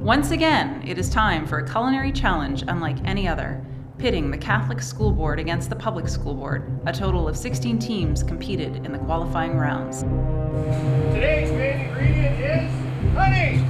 Once again, it is time for a culinary challenge unlike any other, pitting the Catholic School Board against the Public School Board. A total of 16 teams competed in the qualifying rounds. Today's main ingredient is honey!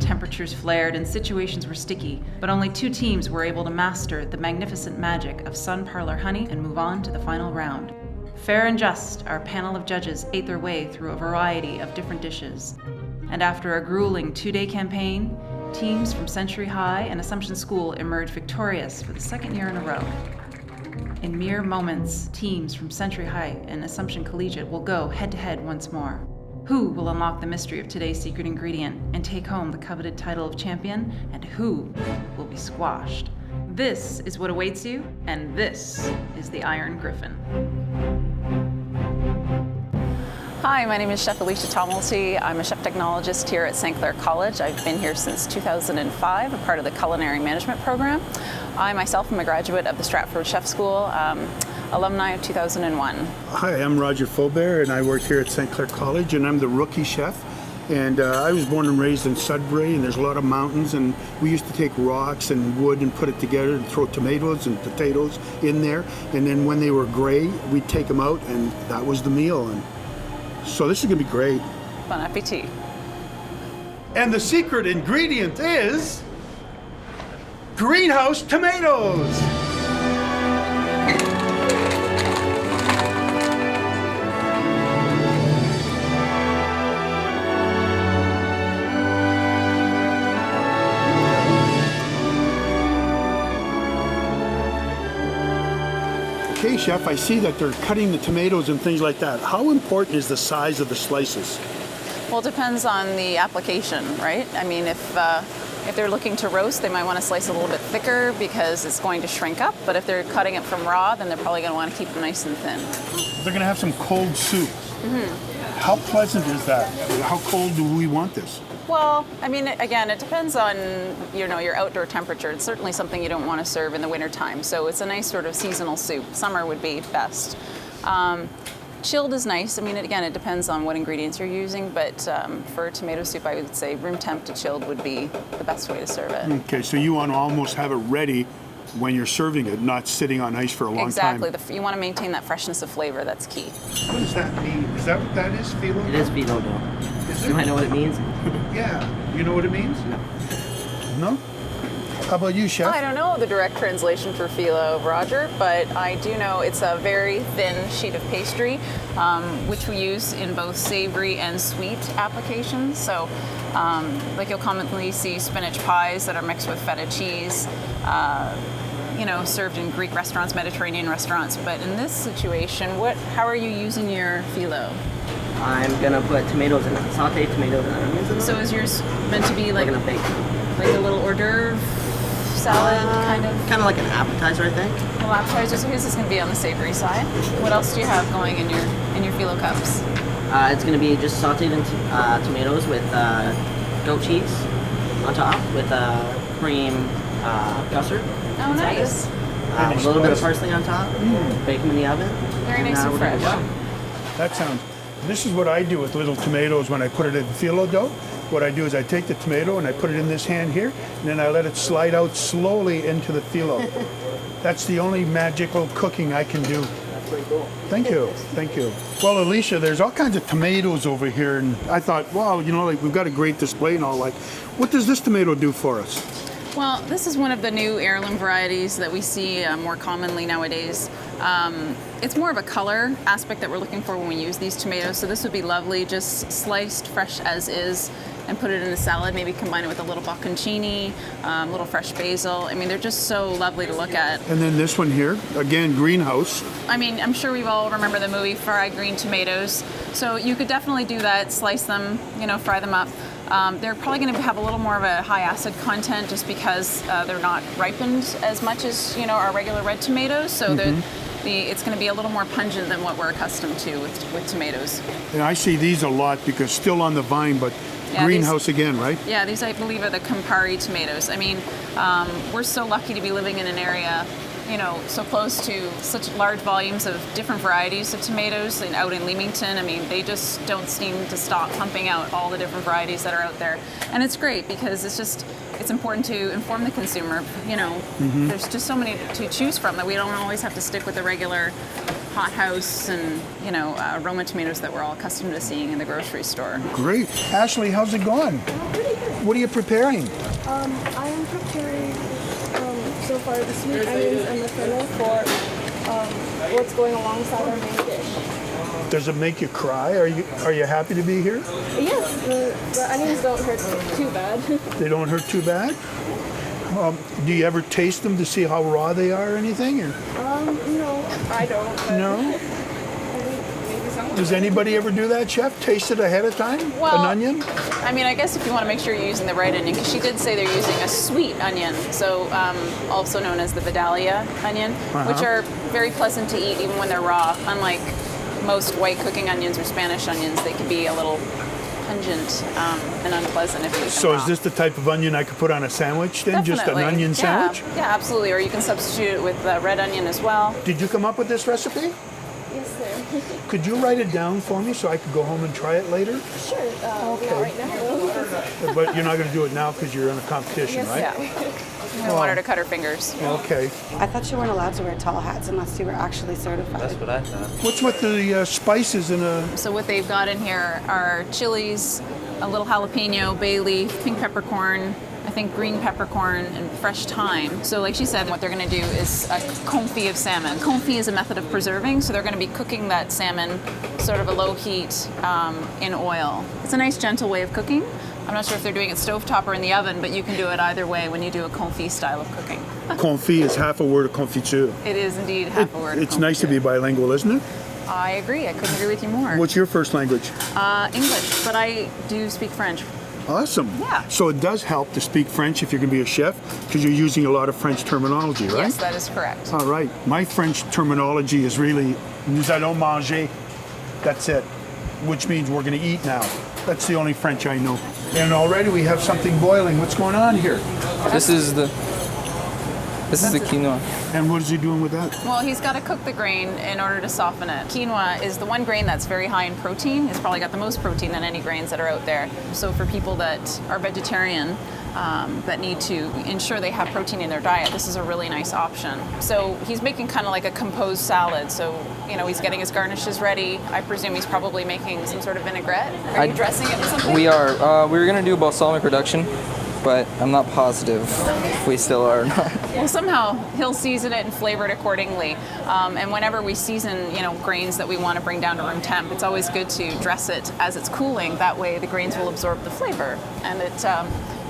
Temperatures flared and situations were sticky, but only 2 teams were able to master the magnificent magic of Sun Parlor honey and move on to the final round. Fair and just, our panel of judges ate their way through a variety of different dishes. And after a grueling 2-day campaign, teams from Century High and Assumption School emerged victorious for the 2nd year in a row. In mere moments, teams from Century High and Assumption Collegiate will go head-to-head once more. Who will unlock the mystery of today's secret ingredient and take home the coveted title of champion, and who will be squashed? This is what awaits you, and this is the Iron Gryphon. Hi, my name is Chef Alicia Tomilty. I'm a chef technologist here at St. Clair College. I've been here since 2005, a part of the culinary management program. I myself am a graduate of the Stratford Chef School, alumni of 2001. Hi, I'm Roger Faubert, and I work here at St. Clair College, and I'm the rookie chef. And I was born and raised in Sudbury, and there's a lot of mountains, and we used to take rocks and wood and put it together and throw tomatoes and potatoes in there. And then when they were gray, we'd take them out, and that was the meal. And so this is gonna be great. Bon appetit. And the secret ingredient is greenhouse tomatoes. Okay, Chef, I see that they're cutting the tomatoes and things like that. How important is the size of the slices? Well, it depends on the application, right? I mean, if they're looking to roast, they might want to slice a little bit thicker because it's going to shrink up. But if they're cutting it from raw, then they're probably going to want to keep it nice and thin. They're going to have some cold soup. How pleasant is that? How cold do we want this? Well, I mean, again, it depends on, your outdoor temperature. It's certainly something you don't want to serve in the wintertime. So it's a nice sort of seasonal soup. Summer would be best. Chilled is nice. I mean, again, it depends on what ingredients you're using, but for tomato soup, I would say room temp to chilled would be the best way to serve it. Okay, so you want to almost have it ready when you're serving it, not sitting on ice for a long time. Exactly. You want to maintain that freshness of flavor. That's key. What does that mean? Is that what that is, phyllo? It is phyllo dough. Is You it? might know what it means? Yeah. You know what it means? No. No? How about you, Chef? I don't know the direct translation for phyllo, Roger, but I do know it's a very thin sheet of pastry, which we use in both savory and sweet applications. So, like you'll commonly see spinach pies that are mixed with feta cheese, served in Greek restaurants, Mediterranean restaurants. But in this situation, how are you using your phyllo? I'm gonna put tomatoes in it, sauteed tomatoes and onions in it. So is yours meant to be We're like gonna bake a little hors d'oeuvre salad kind of? kind of like an appetizer, I think. Little appetizer. So his is going to be on the savory side. What else do you have going in your phyllo cups? It's gonna be just sauteed tomatoes with goat cheese on top with cream custard. Oh, inside nice. it. With a little bit of parsley on top. Bake them in the oven. Very nice and we're good to fresh. go. That sounds. This is what I do with little tomatoes when I put it in phyllo dough. What I do is I take the tomato and I put it in this hand here, and then I let it slide out slowly into the phyllo. That's the only magical cooking I can do. That's pretty cool. Thank you, thank you. Well, Alicia, there's all kinds of tomatoes over here, and I thought, wow, we've got a great display and all. What does this tomato do for us? Well, this is one of the new heirloom varieties that we see more commonly nowadays. It's more of a color aspect that we're looking for when we use these tomatoes. So this would be lovely, just sliced fresh as is, and put it in a salad. Maybe combine it with a little bocconcini, a little fresh basil. I mean, they're just so lovely to look at. And then this one here, again, greenhouse. I mean, I'm sure we all remember the movie Fried Green Tomatoes. So you could definitely do that, slice them, fry them up. They're probably going to have a little more of a high acid content just because they're not ripened as much as our regular red tomatoes. So it's going to be a little more pungent than what we're accustomed to with tomatoes. And I see these a lot because still on the vine, but Yeah, greenhouse again, right? Yeah, these I believe are the Campari tomatoes. I mean, we're so lucky to be living in an area so close to such large volumes of different varieties of tomatoes and out in Leamington. I mean, they just don't seem to stop pumping out all the different varieties that are out there. And it's great because it's important to inform the consumer. There's just so many to choose from that we don't always have to stick with the regular hothouse and, aroma tomatoes that we're all accustomed to seeing in the grocery store. Great. Ashley, how's it going? What are you preparing? I am preparing so far the sweet onions and the fennel for what's going alongside our main dish. Does it make you cry? Are you happy to be here? Yes, the onions don't hurt too bad. They don't hurt too bad? Do you ever taste them to see how raw they are or anything? Or? No, I don't. But No? maybe someone. Does anybody ever do that, Chef? Taste it ahead of time? Well, An onion? I mean, I guess if you want to make sure you're using the right onion, because she did say they're using a sweet onion, so also known as the Vidalia onion, which are very pleasant to eat even when they're raw. Unlike most white cooking onions or Spanish onions, they can be a little pungent and unpleasant if you eat them So raw. is this the type of onion I could put on a sandwich then? Just an Definitely. onion sandwich? Yeah, absolutely. Or you can substitute it with red onion as well. Did you come up with this recipe? Yes, sir. Could you write it down for me so I could go home and try it later? Sure. Not right now. But you're not going to do it now because you're in a competition, right? Yeah. We don't want her to cut her fingers. Okay. I thought you weren't allowed to wear tall hats unless you were actually certified. That's what I thought. What's with the spices in a... So what they've got in here are chilies, a little jalapeno, bay leaf, pink peppercorn, I think green peppercorn, and fresh thyme. So like she said, what they're going to do is a confit of salmon. Confit is a method of preserving, so they're going to be cooking that salmon sort of a low heat in oil. It's a nice gentle way of cooking. I'm not sure if they're doing it stovetop or in the oven, but you can do it either way when you do a confit style of cooking. Confit is half a word of confiture. It is indeed half a word. It's nice to be bilingual, isn't it? I agree. I couldn't agree with you more. What's your first language? English, but I do speak French. Awesome. Yeah. So it does help to speak French if you're going to be a chef because you're using a lot of French terminology, right? Yes, that is correct. All right. My French terminology is really nous allons manger. That's it, which means we're going to eat now. That's the only French I know. And already we have something boiling. What's going on here? This is the quinoa. And what is he doing with that? Well, he's got to cook the grain in order to soften it. Quinoa is the one grain that's very high in protein. It's probably got the most protein than any grains that are out there. So for people that are vegetarian, that need to ensure they have protein in their diet, this is a really nice option. So he's making kind of like a composed salad. So, he's getting his garnishes ready. I presume he's probably making some sort of vinaigrette. Are you dressing it with something? We are. We were gonna do balsamic reduction, but I'm not positive if we still are or not. Well, somehow he'll season it and flavor it accordingly. And whenever we season, grains that we want to bring down to room temp, it's always good to dress it as it's cooling. That way the grains will absorb the flavor, and it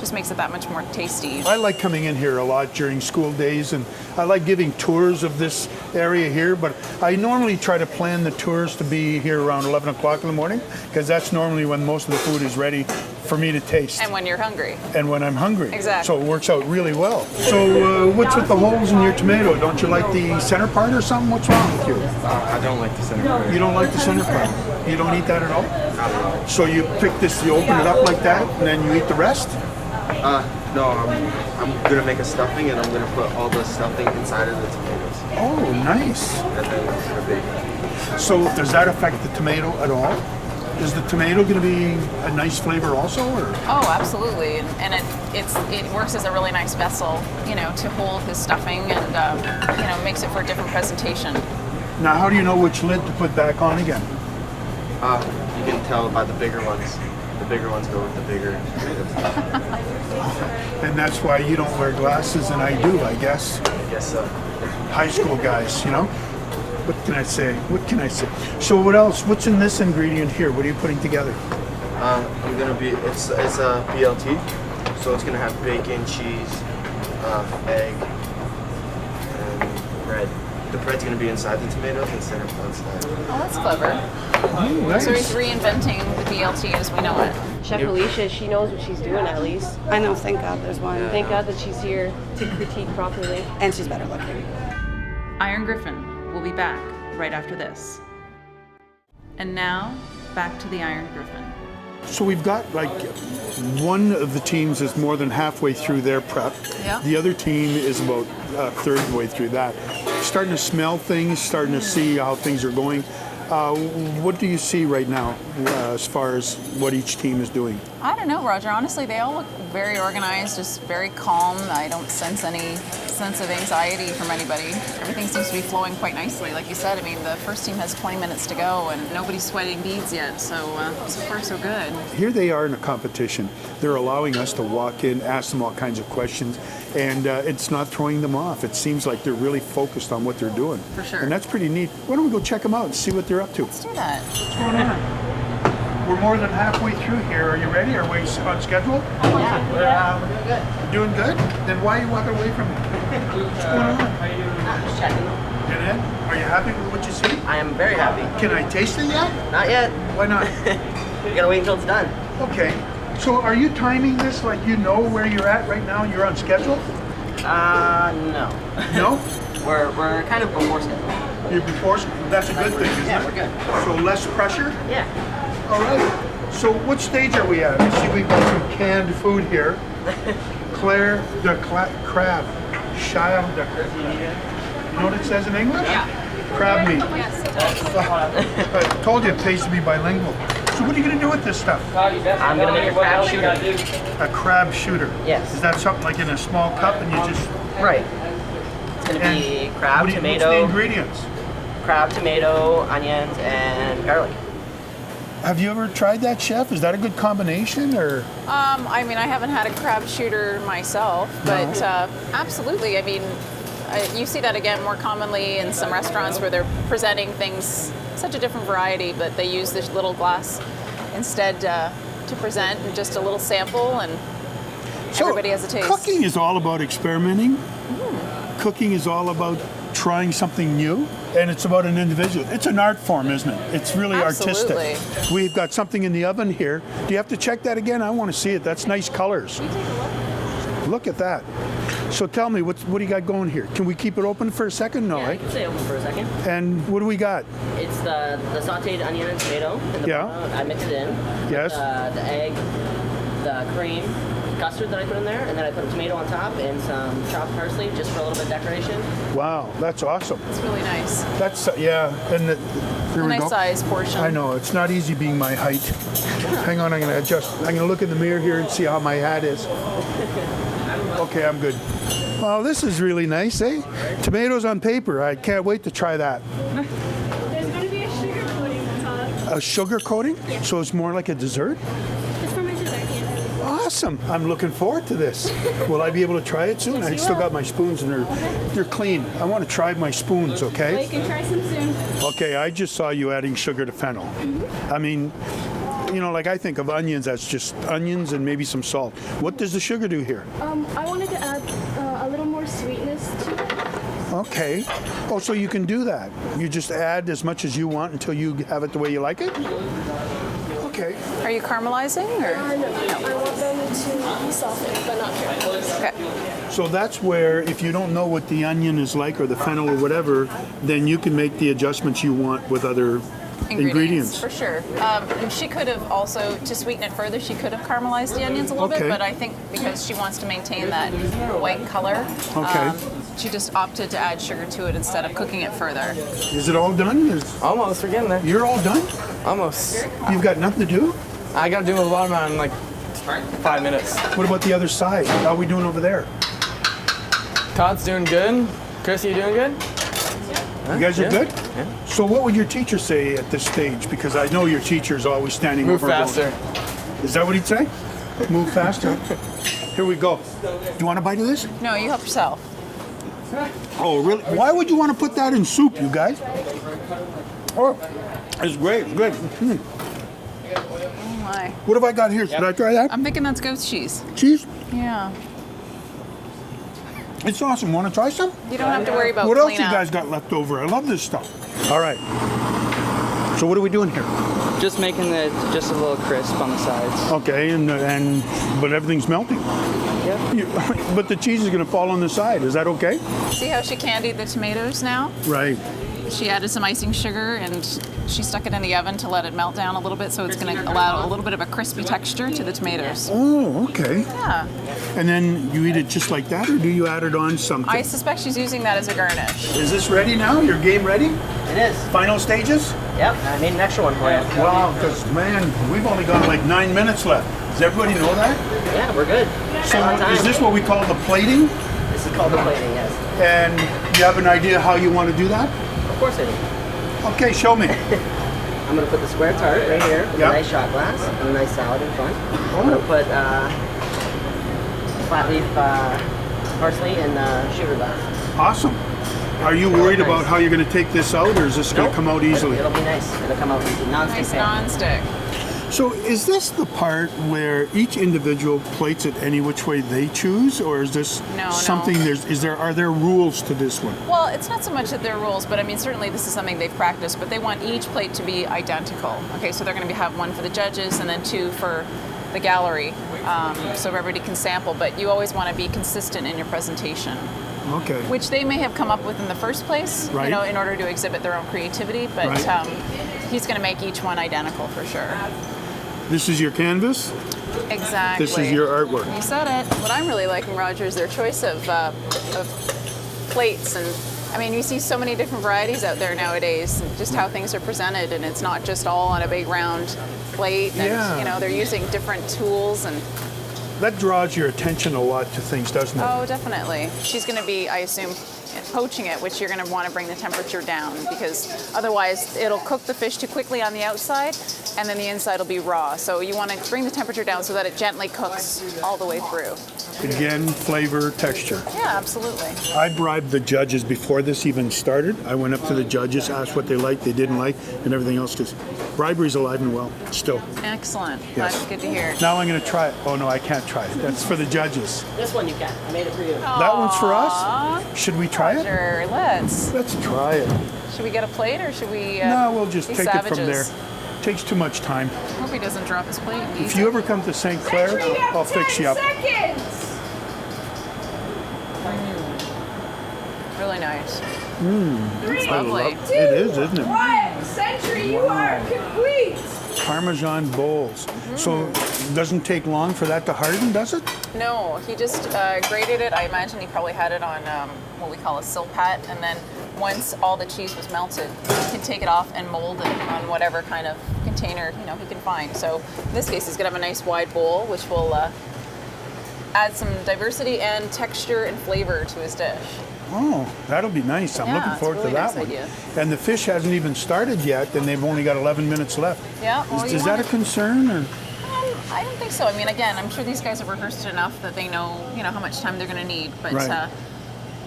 just makes it that much more tasty. I like coming in here a lot during school days, and I like giving tours of this area here, but I normally try to plan the tours to be here around 11 o'clock in the morning, because that's normally when most of the food is ready for me to taste. And when you're hungry. And when I'm hungry. Exactly. So it works out really well. So what's with the holes in your tomato? Don't you like the center part or something? What's wrong with you? I don't like the center part. You don't like the center part? You don't eat that at all? So you pick this, you open it up like that, and then you eat the rest? No, I'm gonna make a stuffing, and I'm gonna put all the stuffing inside of the tomatoes, Oh, nice. and then it's gonna bake. So does that affect the tomato at all? Is the tomato going to be a nice flavor also, or? Oh, absolutely. And it works as a really nice vessel, to hold his stuffing and, makes it for a different presentation. Now, how do you know which lid to put back on again? You can tell by the bigger ones. The bigger ones go with the bigger tomatoes. And that's why you don't wear glasses and I do, I guess. I guess so. High school guys, What can I say? What can I say? So what else? What's in this ingredient here? What are you putting together? It's a BLT, so it's gonna have bacon, cheese, egg, and bread. The bread's gonna be inside the tomatoes instead of outside. Oh, that's clever. Oh, nice. So he's reinventing the BLT as we know it. Chef Alicia, she knows what she's doing at least. I know, thank God there's one. Thank God that she's here to critique properly. And she's better looking. Iron Gryphon will be back right after this. And now, back to the Iron Gryphon. So we've got like one of the teams is more than halfway through their prep. Yeah. The other team is about a third way through that. Starting to smell things, starting to see how things are going. What do you see right now as far as what each team is doing? I don't know, Roger. Honestly, they all look very organized, just very calm. I don't sense any sense of anxiety from anybody. Everything seems to be flowing quite nicely. Like you said, I mean, the first team has 20 minutes to go and nobody's sweating beads yet. So far, so good. Here they are in a competition. They're allowing us to walk in, ask them all kinds of questions, and it's not throwing them off. It seems like they're really focused on what they're doing. For sure. And that's pretty neat. Why don't we go check them out and see what they're up to? Let's do that. What's going on? We're more than halfway through here. Are you ready? Are we on schedule? Yeah, we're doing good. Doing good? Then why are you walking away from me? What's going on? Just checking. Get in? Are you happy with what you see? I am very happy. Can I taste it yet? Not yet. Why not? You gotta wait until it's done. Okay. So are you timing this like you know where you're at right now? You're on schedule? No. No? We're kind of before schedule. You're before? That's a good thing, isn't Yeah, it? we're good. So less pressure? Yeah. All right. So what stage are we at? I see we've got some canned food here. Claire de crab. Child de crab. You know what it says in English? Yeah. Crab meat. Yes, it does. I told you it pays to be bilingual. So what are you going to do with this stuff? I'm gonna make a crab shooter. A crab shooter. Yes. Is that something like in a small cup and you just... Right. It's gonna be crab, what's the tomato, ingredients? crab, tomato, onions, and garlic. Have you ever tried that, chef? Is that a good combination, or? I mean, I haven't had a crab shooter myself, but absolutely. I mean, you see that again more commonly in some restaurants where they're presenting things, such a different variety, but they use this little glass instead to present and just a little sample, and everybody has a taste. Cooking is all about experimenting. Cooking is all about trying something new, and it's about an individual. It's an art form, isn't it? It's really Absolutely. artistic. We've got something in the oven here. Do you have to check that again? I want to see it. That's nice colors. Look at that. So tell me, what do you got going here? Can we keep it open for a second? No, Yeah, right? you can stay open for a second. And what do we got? It's the sauteed onion and tomato. And the Yeah. I mix it in. Yes. The egg, the cream, custard that I put in there, and then I put a tomato on top and some chopped parsley just for a little bit of decoration. Wow, that's awesome. It's really nice. That's, yeah, and here A we nice go. size portion. I know, it's not easy being my height. Hang on, I'm going to adjust. I'm going to look in the mirror here and see how my hat is. Okay, I'm good. Well, this is really nice, eh? Tomatoes on paper. I can't wait to try that. There's going to be a sugar coating on top. A sugar coating? Yeah. So it's more like a dessert? It's for my dessert, yes. Awesome. I'm looking forward to this. Will I be able to try it soon? Yes, I you still will. got my spoons and they're clean. I want to try my spoons, Well, okay? you can try some soon. Okay, I just saw you adding sugar to fennel. I mean, you know, like I think of onions as just onions and maybe some salt. What does the sugar do here? I wanted to add a little more sweetness to it. Okay. Oh, so you can do that. You just add as much as you want until you have it the way you like it? Okay. Are you caramelizing or? No, I want them to be softened, but not caramelized. Okay. So that's where if you don't know what the onion is like or the fennel or whatever, then you can make the adjustments you want with other ingredients. For sure. She could have also, to sweeten it further, she could have caramelized the onions a little Okay. bit, but I think because she wants to maintain that white color, Okay. she just opted to add sugar to it instead of cooking it further. Is it all done? Almost, we're getting there. You're all done? Almost. You've got nothing to do? I gotta do a watermelon in like 5 minutes. What about the other side? How are we doing over there? Todd's doing good. Chris, you doing good? You guys are Yeah. good? Yeah. So what would your teacher say at this stage? Because I know your teacher's always standing Move over going- faster. Is that what he'd say? Move faster. Here we go. Do you want a bite of this? No, you help yourself. Oh, really? Why would you want to put that in soup, you guys? Oh, it's great. Good. Oh my. What have I got here? Should I try that? I'm thinking that's goat's cheese. Cheese? Yeah. It's awesome. Want to try some? You don't have to worry about What else clean you up. guys got left over? I love this stuff. All right. So what are we doing here? Just making it just a little crisp on the sides. Okay, but everything's melting. Yep. But the cheese is going to fall on the side. Is that okay? See how she candied the tomatoes now? Right. She added some icing sugar and she stuck it in the oven to let it melt down a little bit, so it's going to allow a little bit of a crispy texture to the tomatoes. Oh, okay. Yeah. And then you eat it just like that, or do you add it on something? I suspect she's using that as a garnish. Is this ready now? Your game ready? It is. Final stages? Yep, I made an extra one for you. Wow, because man, we've only got like 9 minutes left. Does everybody know that? Yeah, we're good. So On time. is this what we call the plating? This is called the plating, yes. And you have an idea how you want to do that? Of course I do. Okay, show me. I'm going to put the square tart right here with Yep. a nice shot glass and a nice salad in front. I'm going to put flat leaf parsley and sugar glass. Awesome. Are you worried about how you're going to take this out, or is this going to come out easily? It'll be nice. It'll come out easy. Non-stick Nice pan. non-stick. So is this the part where each individual plates it any which way they choose, or is this No, something? no. Are there rules to this one? Well, it's not so much that they're rules, but I mean, certainly this is something they've practiced, but they want each plate to be identical. Okay, so they're going to have one for the judges and then two for the gallery, so everybody can sample, but you always want to be consistent in your presentation, Okay. which they may have come up with in the first place, Right. you know, in order to exhibit their own creativity, but Right. he's going to make each one identical for sure. This is your canvas. Exactly. This is your artwork. You said it. What I'm really liking, Roger, is their choice of plates. And I mean, you see so many different varieties out there nowadays, and just how things are presented, and it's not just all on a big round plate. And, Yeah. you know, they're using different tools and. That draws your attention a lot to things, doesn't it? Oh, definitely. She's going to be, I assume, poaching it, which you're going to want to bring the temperature down, because otherwise it'll cook the fish too quickly on the outside, and then the inside will be raw. So you want to bring the temperature down so that it gently cooks all the way through. Again, flavor, texture. Yeah, absolutely. I bribed the judges before this even started. I went up to the judges, asked what they liked, they didn't like, and everything else, because bribery's alive and well, still. Excellent. Yes. That's good to hear. Now I'm going to try it. Oh, no, I can't try it. That's for the judges. This one you can. I made it for you. That one's for us? Should we try it? Sure, let's. Let's try it. Should we get a plate, or should we No, we'll just be take it from there. savages? Takes too much time. Hope he doesn't drop his plate. If you ever come to St. Clair, I'll fix you up. Really nice. It's lovely. It is, isn't it? 1 century, you are complete. Parmesan bowls. So it doesn't take long for that to harden, does it? No, he just grated it. I imagine he probably had it on what we call a silpat, and then once all the cheese was melted, he can take it off and mold it on whatever kind of container he can find. So in this case, he's gonna have a nice wide bowl, which will add some diversity and texture and flavor to his dish. Oh, that'll be nice. I'm Yeah, looking it's a forward really to that nice one. idea. And the fish hasn't even started yet, and they've only got 11 minutes left. Yeah. Well, Is that a concern? Or? I don't think so. I mean, again, I'm sure these guys have rehearsed it enough that they know, how much time they're going to need. But Right.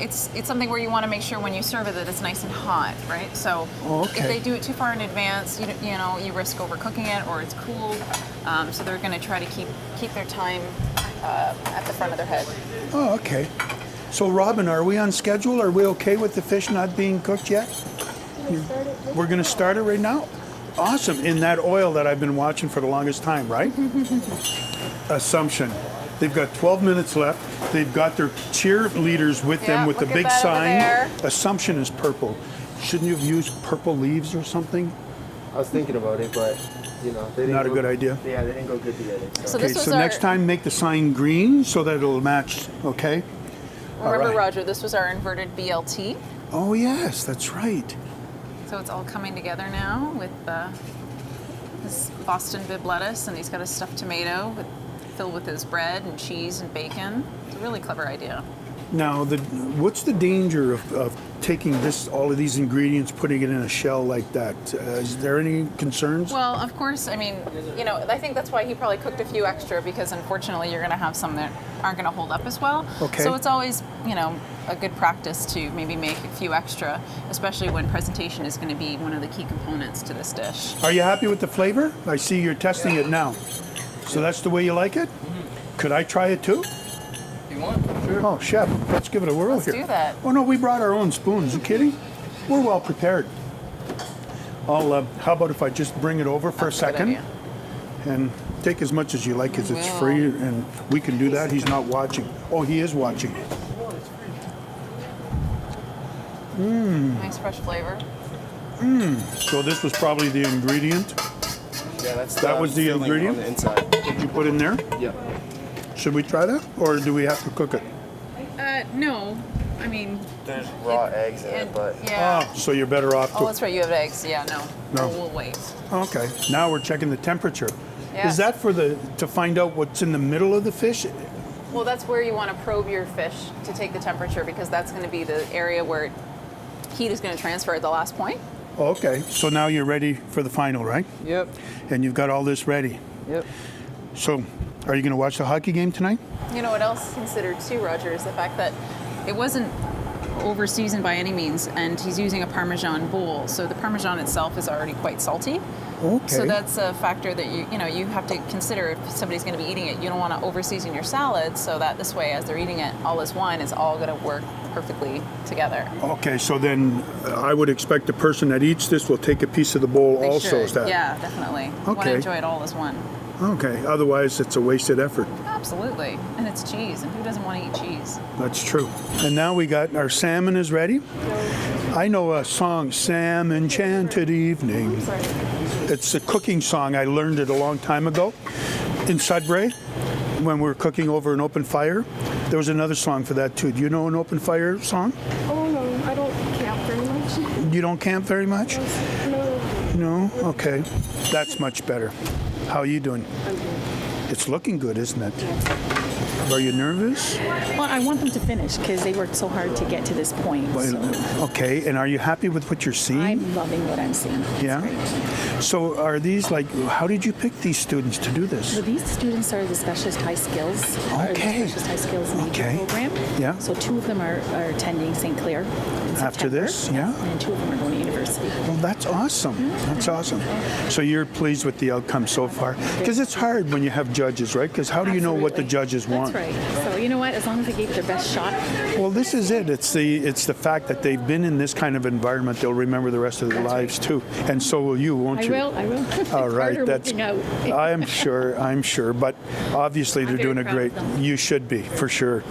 it's something where you want to make sure when you serve it that it's nice and hot, right? So okay. if they do it too far in advance, you risk overcooking it, or it's cooled. So they're going to try to keep their time at the front of their head. Oh, okay. So, Robin, are we on schedule? Are we okay with the fish not being cooked yet? We're going to start it right now? Awesome. In that oil that I've been watching for the longest time, right? Assumption. They've got 12 minutes left. They've got their cheerleaders with them with the look at big that over sign. there. Assumption is purple. Shouldn't you have used purple leaves or something? I was thinking about it, but they didn't Not a go- good idea? Yeah, they didn't go good together. So Okay, this was so our, next time make the sign green so that it'll match, okay? remember, all right. Roger, this was our inverted BLT. Oh, yes, that's right. So it's all coming together now with his Boston bib lettuce, and he's got a stuffed tomato filled with his bread and cheese and bacon. It's a really clever idea. Now, what's the danger of taking all of these ingredients, putting it in a shell like that? Is there any concerns? Well, of course, I mean, I think that's why he probably cooked a few extra, because unfortunately you're going to have some that aren't going to hold up as well. Okay. So it's always, a good practice to maybe make a few extra, especially when presentation is going to be one of the key components to this dish. Are you happy with the flavor? I see you're testing it now. So that's the way you like it? Could I try it too? You want? Sure. Oh, chef, let's give it a whirl Let's here. do that. Oh no, we brought our own spoons. You kidding? We're well prepared. How about if I just bring it over for That's a a good second? idea. And take as much as you like, because it's Well. free, and we can do that. He's not watching. Oh, he is watching. Nice fresh flavor. So this was probably the ingredient. Yeah, that's That was the filling ingredient? on the inside. Did you put in there? Yep. Should we try that, or do we have to cook it? No. I mean, There's raw eggs in it, but yeah. Oh, so you're better off Oh, to. that's right. You have eggs. Yeah, no. No. We'll wait. Okay. Now we're checking the temperature. Yes. Is that for to find out what's in the middle of the fish? Well, that's where you want to probe your fish to take the temperature, because that's going to be the area where heat is going to transfer at the last point. Oh, okay. So now you're ready for the final, right? Yep. And you've got all this ready. Yep. So, are you going to watch the hockey game tonight? You know what else considered too, Roger, is the fact that it wasn't over seasoned by any means, and he's using a Parmesan bowl, so the Parmesan itself is already quite salty. Okay. So that's a factor that you have to consider if somebody's going to be eating it. You don't want to over season your salad, so that this way, as they're eating it, all this wine is all going to work perfectly together. Okay, so then I would expect the person that eats this will take a piece of the bowl They also. should. Is that? Yeah, definitely. Want Okay. to enjoy it all as one. Okay. Otherwise, it's a wasted effort. Absolutely. And it's cheese, and who doesn't want to eat cheese? That's true. And now we got our salmon is ready. I know a song, Sam Enchanted Evening. It's a cooking song. I learned it a long time ago in Sudbury when we were cooking over an open fire. There was another song for that too. Do you know an open fire song? Oh no, I don't camp very much. You don't camp very much? No. No? Okay. That's much better. How are you doing? I'm good. It's looking good, isn't it? Are you nervous? Well, I want them to finish because they worked so hard to get to this point. So Okay, and are you happy with what you're seeing? I'm loving what I'm seeing. It's Yeah? great. So are these like, how did you pick these students to do this? So these students are the specialist high skills. Or the Okay. specialist high skills major Okay. program. Yeah. So 2 of them are attending St. Clair in After September, this, yeah. And 2 of them are going to university. Well, that's awesome. That's awesome. So you're pleased with the outcome so far? Because it's hard when you have judges, right? Because how do you know what the Absolutely. judges want? That's right. So you know what? As long as they gave it their best shot. Well, this is it. It's the fact that they've been in this kind of environment. They'll remember the rest of their That's lives too, and so will you, won't I you? will. All right, Harder that's. working out. I'm sure. But obviously, they're very doing a proud great. of them. You should be for sure.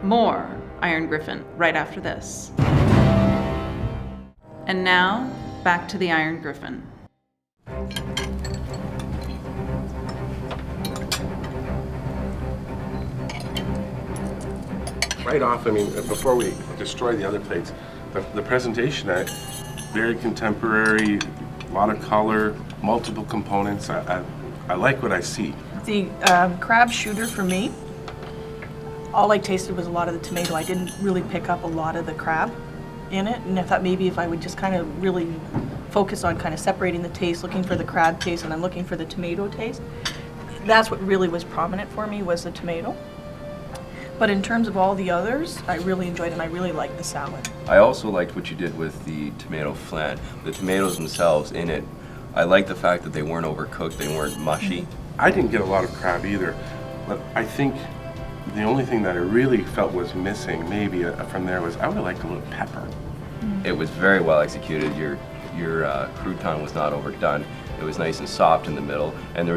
More Iron Gryphon right after this. And now, back to the Iron Gryphon. Right off, I mean, before we destroy the other plates, the presentation, very contemporary, a lot of color, multiple components. I like what I see. The crab shooter for me, all I tasted was a lot of the tomato. I didn't really pick up a lot of the crab in it, and I thought maybe if I would just kind of really focus on kind of separating the taste, looking for the crab taste, and then looking for the tomato taste, that's what really was prominent for me, was the tomato. But in terms of all the others, I really enjoyed it, and I really liked the salad. I also liked what you did with the tomato flan. The tomatoes themselves in it, I like the fact that they weren't overcooked, they weren't mushy. I didn't get a lot of crab either, but I think the only thing that I really felt was missing, maybe from there, was I would have liked a little pepper. It was very well executed. Your crouton was not overdone. It was nice and soft in the middle, and there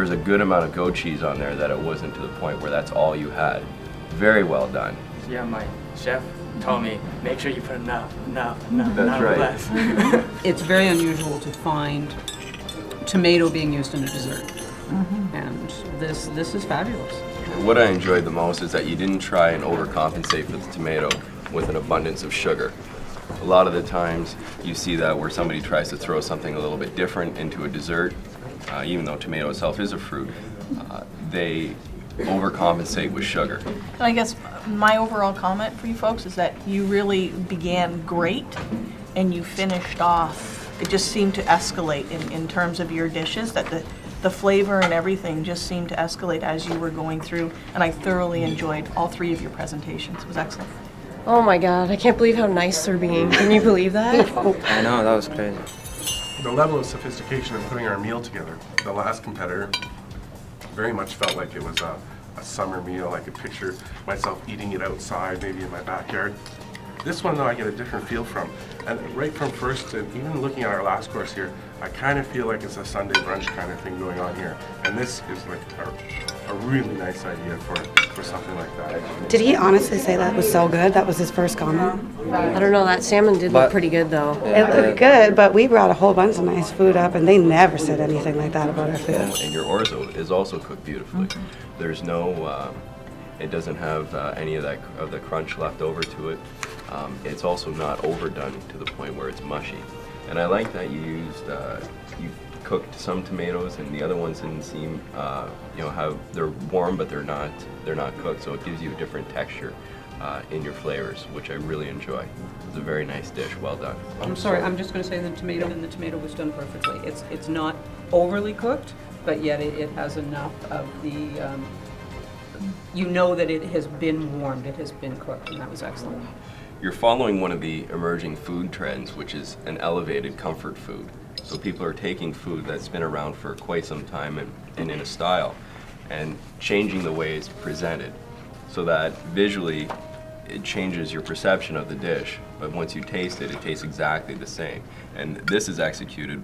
was a good amount of goat cheese on there that it wasn't to the point where that's all you had. Very well done. Yeah, my chef told me, make sure you put enough, That's not right. less. It's very unusual to find tomato being used in a dessert. And this is fabulous. What I enjoyed the most is that you didn't try and overcompensate for the tomato with an abundance of sugar. A lot of the times you see that where somebody tries to throw something a little bit different into a dessert, even though tomato itself is a fruit, they overcompensate with sugar. And I guess my overall comment for you folks is that you really began great and you finished off, it just seemed to escalate in terms of your dishes, that the flavor and everything just seemed to escalate as you were going through, and I thoroughly enjoyed all 3 of your presentations. It was excellent. Oh my god, I can't believe how nice they're being. Can you believe that? I know, that was crazy. The level of sophistication in putting our meal together, the last competitor very much felt like it was a summer meal. I could picture myself eating it outside, maybe in my backyard. This one, though, I get a different feel from. And right from first, and even looking at our last course here, I kind of feel like it's a Sunday brunch kind of thing going on here. And this is like a really nice idea for something like that. Did he honestly say that was so good? That was his first comment? I don't know, that salmon did look pretty good though. It looked good, but we brought a whole bunch of nice food up, and they never said anything like that about our food. And your orzo is also cooked beautifully. There's no, it doesn't have any of the crunch left over to it. It's also not overdone to the point where it's mushy. And I like that you used, you cooked some tomatoes, and the other ones didn't seem, they're warm, but they're not cooked, so it gives you a different texture in your flavors, which I really enjoy. It's a very nice dish, well done. I'm sorry, I'm just going to say the tomato was done perfectly. It's not overly cooked, but yet it has enough of the, you know that it has been warmed, it has been cooked, and that was excellent. You're following one of the emerging food trends, which is an elevated comfort food. So people are taking food that's been around for quite some time and in a style, and changing the way it's presented, so that visually it changes your perception of the dish, but once you taste it, it tastes exactly the same. And this is executed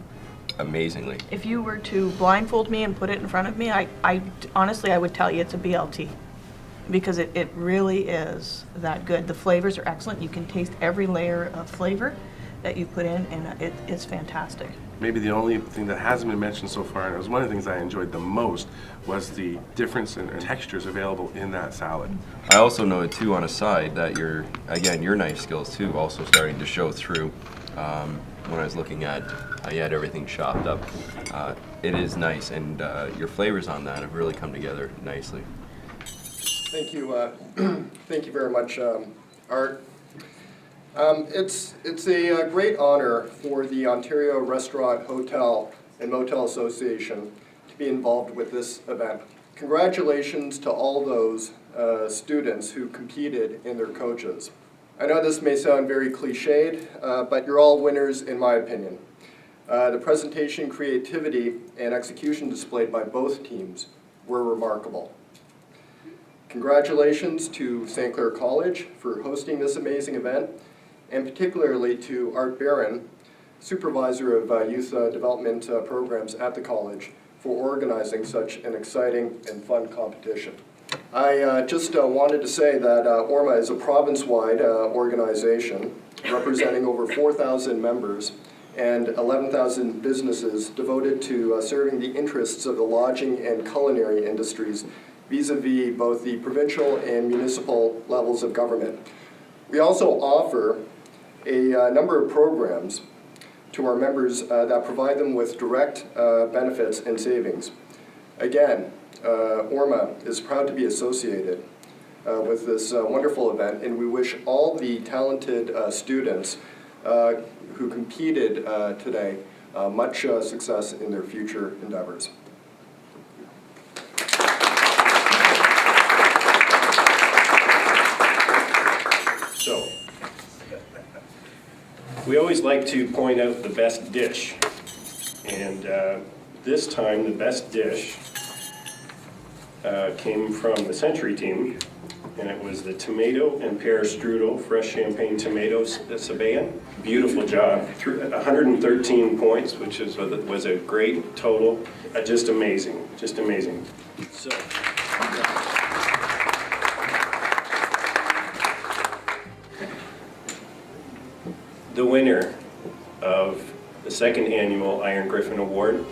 amazingly. If you were to blindfold me and put it in front of me, I honestly, I would tell you it's a BLT. Because it really is that good. The flavors are excellent. You can taste every layer of flavor that you put in, and it's fantastic. Maybe the only thing that hasn't been mentioned so far, and it was one of the things I enjoyed the most, was the difference in textures available in that salad. I also noted too, on a side, that your knife skills too also starting to show through. When I was looking at how you had everything chopped up, it is nice, and your flavors on that have really come together nicely. Thank you. Thank you very much, Art. It's a great honor for the Ontario Restaurant, Hotel and Motel Association to be involved with this event. Congratulations to all those students who competed and their coaches. I know this may sound very cliched, but you're all winners in my opinion. The presentation, creativity, and execution displayed by both teams were remarkable. Congratulations to St. Clair College for hosting this amazing event, and particularly to Art Barron, Supervisor of Youth Development Programs at the college, for organizing such an exciting and fun competition. I just wanted to say that ORMA is a province-wide organization representing over 4,000 members and 11,000 businesses devoted to serving the interests of the lodging and culinary industries vis-a-vis both the provincial and municipal levels of government. We also offer a number of programs to our members that provide them with direct benefits and savings. Again, ORMA is proud to be associated with this wonderful event, and we wish all the talented students who competed today much success in their future endeavors. So, we always like to point out the best dish, and this time the best dish came from the Century team, and it was the tomato and pear strudel, fresh champagne tomatoes Sabayan. Beautiful job. 113 points, which was a great total. Just amazing, just amazing. So. The winner of the second annual Iron Gryphon Award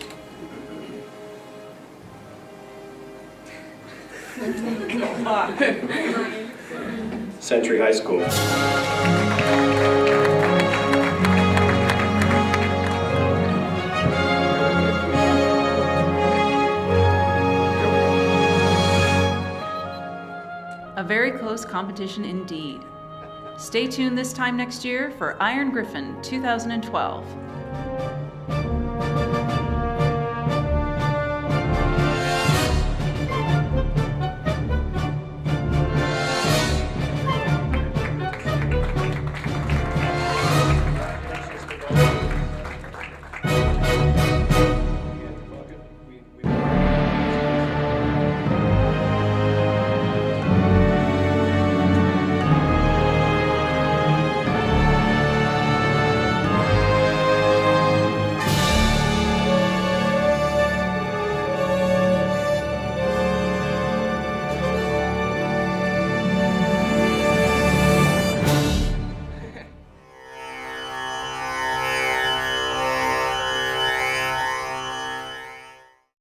Century High School. A very close competition indeed. Stay tuned this time next year for Iron Gryphon 2012.